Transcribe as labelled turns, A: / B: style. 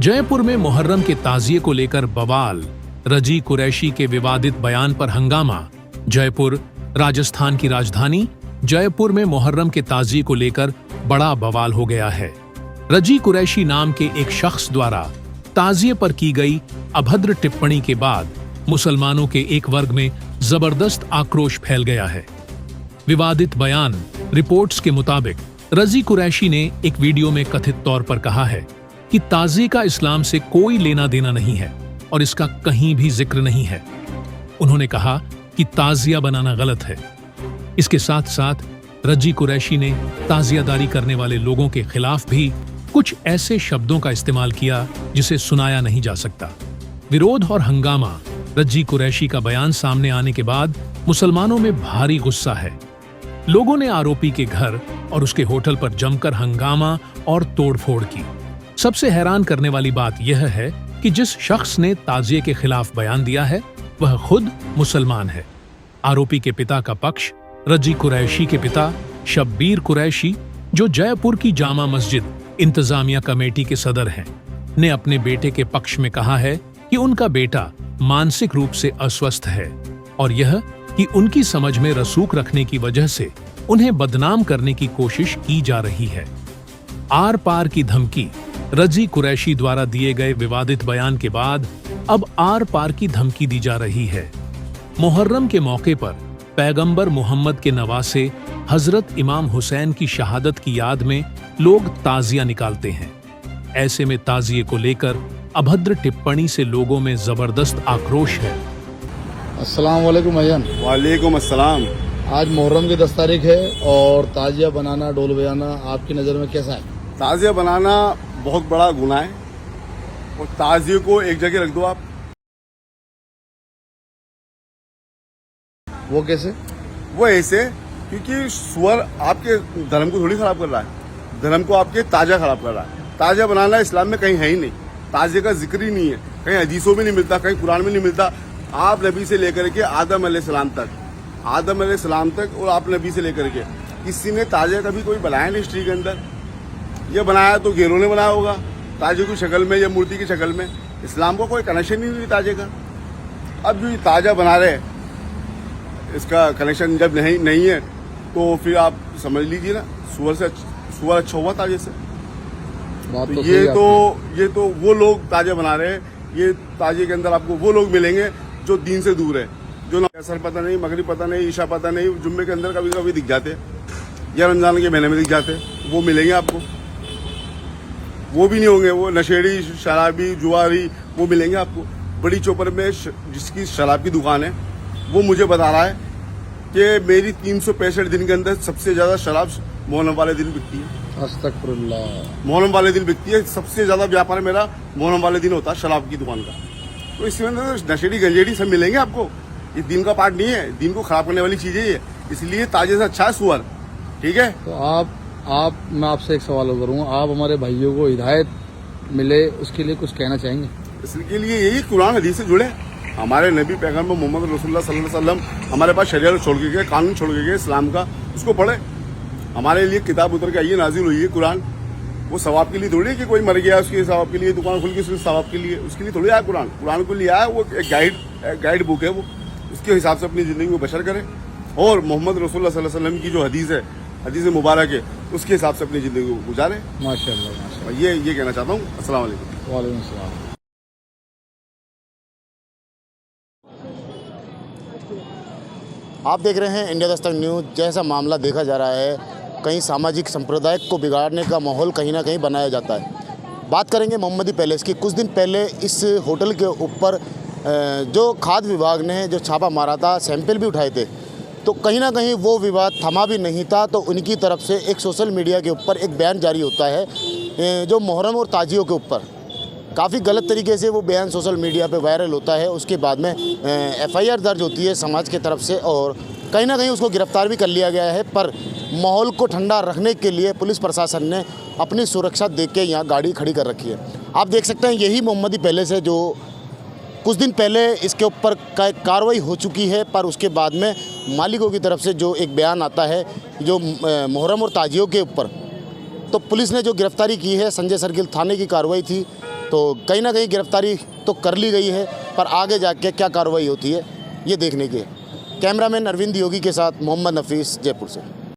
A: जयपुर में मुहर्रम के ताजिए को लेकर बवाल, रजी कुरैशी के विवादित बयान पर हंगामा। जयपुर, राजस्थान की राजधानी जयपुर में मुहर्रम के ताजिए को लेकर बड़ा बवाल हो गया है। रजी कुरैशी नाम के एक शख्स द्वारा ताजिए पर की गई अभद्र टिप्पणी के बाद मुसलमानों के एक वर्ग में जबरदस्त आक्रोश फैल गया है। विवादित बयान रिपोर्ट्स के मुताबिक रजी कुरैशी ने एक वीडियो में कथित तौर पर कहा है कि ताजिए का इस्लाम से कोई लेना देना नहीं है और इसका कहीं भी जिक्र नहीं है। उन्होंने कहा कि ताजिया बनाना गलत है। इसके साथ साथ रजी कुरैशी ने ताजियादारी करने वाले लोगों के खिलाफ भी कुछ ऐसे शब्दों का इस्तेमाल किया जिसे सुनाया नहीं जा सकता। विरोध और हंगामा। रजी कुरैशी का बयान सामने आने के बाद मुसलमानों में भारी गुस्सा है। लोगों ने आरोपी के घर और उसके होटल पर जमकर हंगामा और तोड़फोड़ की। सबसे हैरान करने वाली बात यह है कि जिस शख्स ने ताजिए के खिलाफ बयान दिया है वह खुद मुसलमान है। आरोपी के पिता का पक्ष, रजी कुरैशी के पिता शब्बीर कुरैशी, जो जयपुर की जामा मस्जिद इंतजामिया कमेटी के सदर हैं, ने अपने बेटे के पक्ष में कहा है कि उनका बेटा मानसिक रूप से अस्वस्थ है और यह कि उनकी समझ में रसूख रखने की वजह से उन्हें बदनाम करने की कोशिश की जा रही है। आर पार की धमकी। रजी कुरैशी द्वारा दिए गए विवादित बयान के बाद अब आर पार की धमकी दी जा रही है। मुहर्रम के मौके पर पैगंबर मोहम्मद के नवासे हजरत इमाम हुसैन की शहादत की याद में लोग ताजिया निकालते हैं। ऐसे में ताजिए को लेकर अभद्र टिप्पणी से लोगों में जबरदस्त आक्रोश है।
B: अस्सलाम वालेकुम भाईजान।
C: वालेकुम अस्सलाम।
B: आज मुहर्रम की 10 तारीख है और ताजिया बनाना, डोल बजाना आपकी नज़र में कैसा है?
C: ताजिया बनाना बहुत बड़ा गुनाह है और ताजिए को एक जगह रख दो आप।
B: वो कैसे?
C: वो ऐसे क्योंकि सुअर आपके धर्म को थोड़ी खराब कर रहा है, धर्म को आपके ताजा खराब कर रहा है। ताजिया बनाना इस्लाम में कहीं है ही नहीं, ताजिए का जिक्र ही नहीं है, कहीं हदीसों में नहीं मिलता, कहीं कुरान में नहीं मिलता। आप नबी से लेकर के आदम अलैहिस्सलाम तक और आप नबी से लेकर के किसी ने ताजिया कभी कोई बनाया नहीं हिस्ट्री के अंदर। ये बनाया तो घेरों ने बनाया होगा ताजे की शक्ल में या मूर्ति की शक्ल में। इस्लाम को कोई कनेक्शन ही नहीं ताजे का। अब जो ताजा बना रहे इसका कनेक्शन जब नहीं है तो फिर आप समझ लीजिए ना, सुअर अच्छा हुआ ताजे से। तो ये तो वो लोग ताजा बना रहे हैं। ये ताजे के अंदर आपको वो लोग मिलेंगे जो दीन से दूर है, जो ना असर पता नहीं, मगरिब पता नहीं, ईशा पता नहीं, जुम्मे के अंदर कभी कभी दिख जाते या रमजान के महीने में दिख जाते, वो मिलेंगे आपको। वो भी नहीं होंगे, वो नशेड़ी, शराबी, जुआरी, वो मिलेंगे आपको। बड़ी चौपर में जिसकी शराब की दुकान है वो मुझे बता रहा है कि मेरी 365 दिन के अंदर सबसे ज्यादा शराब मुहर्रम वाले दिन बिकती है।
B: अस्तगफुरुल्लाह।
C: मुहर्रम वाले दिन बिकती है। सबसे ज्यादा व्यापार मेरा मुहर्रम वाले दिन होता है शराब की दुकान का। तो इसके अंदर नशेड़ी, गंजेड़ी सब मिलेंगे आपको। ये दिन का पार्ट नहीं है, दिन को खराब करने वाली चीजें ये, इसलिए ताजे से अच्छा है सुअर। ठीक है।
B: तो मैं आपसे एक सवाल करूंगा, आप हमारे भाइयों को हिदायत मिले उसके लिए कुछ कहना चाहेंगे?
C: इसके लिए यही कुरान हदीस से जुड़े। हमारे नबी पैगंबर मोहम्मद रसूलुल्लाह सल्लल्लाहु अलैहि वसल्लम हमारे पास शरीयत छोड़ के गए, कानून छोड़ के गए इस्लाम का, उसको पढ़े। हमारे लिए किताब उतर के आई है, नाजिल हुई है कुरान। वो सवाब के लिए थोड़ी है कि कोई मर गया उसके सवाब के लिए दुकान खुल गई सवाब के लिए, उसके लिए थोड़ी आया कुरान। कुरान को लिए आया, वो एक गाइड बुक है, वो उसके हिसाब से अपनी जिंदगी को बशर करें और मोहम्मद रसूलुल्लाह सल्लल्लाहु अलैहि वसल्लम की जो हदीस है, हदीस मुबारक है, उसके हिसाब से अपनी जिंदगी को गुजारें।
B: माशाअल्लाह।
C: ये कहना चाहता हूँ। अस्सलाम वालेकुम।
B: वालेकुम सलाम।
D: आप देख रहे हैं इंडिया दस्तक न्यूज़। जैसा मामला देखा जा रहा है, कहीं सामाजिक संप्रदाय को बिगाड़ने का माहौल कहीं ना कहीं बनाया जाता है। बात करेंगे मोहम्मदी पैलेस की। कुछ दिन पहले इस होटल के ऊपर जो खाद्य विभाग ने जो छापा मारा था, सैंपल भी उठाए थे, तो कहीं ना कहीं वो विवाद थमा भी नहीं था। तो उनकी तरफ से एक सोशल मीडिया के ऊपर एक बयान जारी होता है जो मुहर्रम और ताजियों के ऊपर काफ़ी गलत तरीके से वो बयान सोशल मीडिया पे वायरल होता है। उसके बाद में FIR दर्ज होती है समाज की तरफ से और कहीं ना कहीं उसको गिरफ्तार भी कर लिया गया है। पर माहौल को ठंडा रखने के लिए पुलिस प्रशासन ने अपनी सुरक्षा देख के यहाँ गाड़ी खड़ी कर रखी है। आप देख सकते हैं यही मोहम्मदी पैलेस है जो कुछ दिन पहले इसके ऊपर कार्रवाई हो चुकी है। पर उसके बाद में मालिकों की तरफ से जो एक बयान आता है जो मुहर्रम और ताजियों के ऊपर, तो पुलिस ने जो गिरफ्तारी की है, संजय सर्किल थाने की कार्रवाई थी, तो कहीं ना कहीं गिरफ्तारी तो कर ली गई है, पर आगे जाके क्या कार्रवाई होती है ये देखने की है। कैमरामैन अरविंद योगी के साथ मोहम्मद नफीस, जयपुर से।